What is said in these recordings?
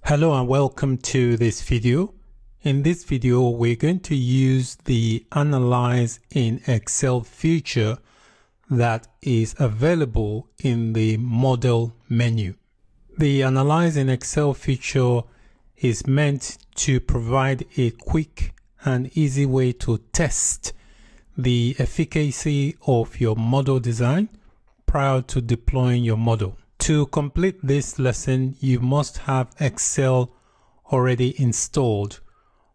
Hello and welcome to this video. In this video, we're going to use the Analyze in Excel feature that is available in the Model menu. The Analyze in Excel feature is meant to provide a quick and easy way to test the efficacy of your model design prior to deploying your model. To complete this lesson, you must have Excel already installed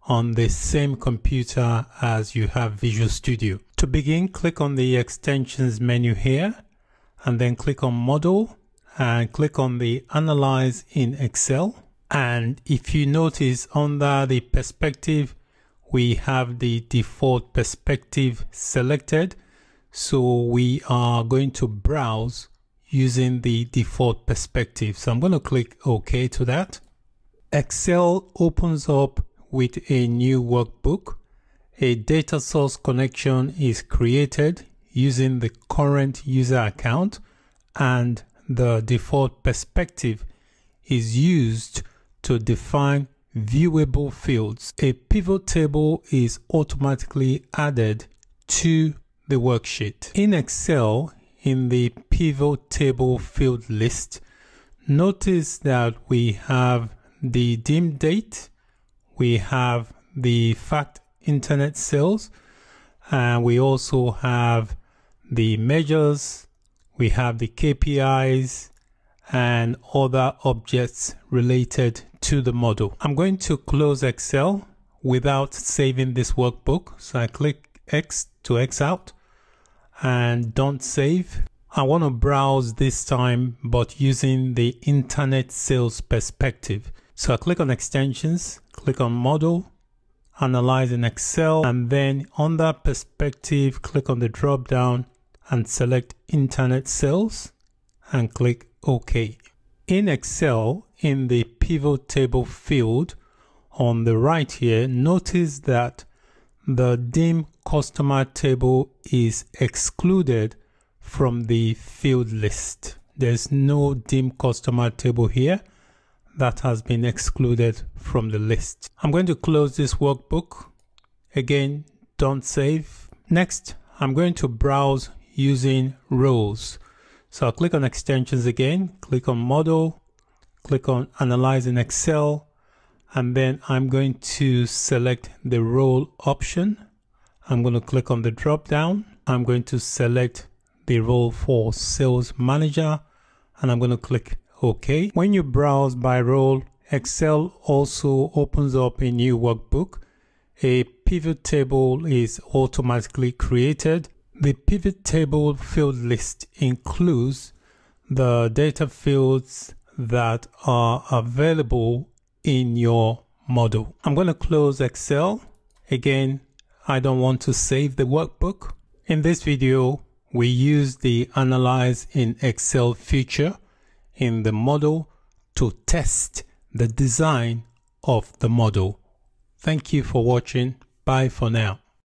on the same computer as you have Visual Studio. To begin, click on the Extensions menu here, and then click on Model and click on the Analyze in Excel. And if you notice under the perspective, we have the default perspective selected. So we are going to browse using the default perspective. So I'm going to click OK to that. Excel opens up with a new workbook. A data source connection is created using the current user account, and the default perspective is used to define viewable fields. A pivot table is automatically added to the worksheet. In Excel, in the pivot table field list, notice that we have the dim date, we have the fact internet sales, and we also have the measures, we have the KPIs and other objects related to the model. I'm going to close Excel without saving this workbook. So I click X to X out and don't save. I want to browse this time, but using the internet sales perspective. So I click on Extensions, click on Model, Analyze in Excel, and then under Perspective, click on the drop down and select Internet Sales and click OK. In Excel, in the pivot table field on the right here, notice that the dim customer table is excluded from the field list. There's no dim customer table here. That has been excluded from the list. I'm going to close this workbook. Again, don't save. Next, I'm going to browse using rows. So I'll click on Extensions again, click on Model, click on Analyze in Excel, and then I'm going to select the role option. I'm going to click on the drop down. I'm going to select the role for Sales Manager, and I'm going to click OK. When you browse by role, Excel also opens up a new workbook. A pivot table is automatically created. The pivot table field list includes the data fields that are available in your model. I'm going to close Excel. Again, I don't want to save the workbook. In this video, we use the Analyze in Excel feature in the model to test the design of the model. Thank you for watching. Bye for now.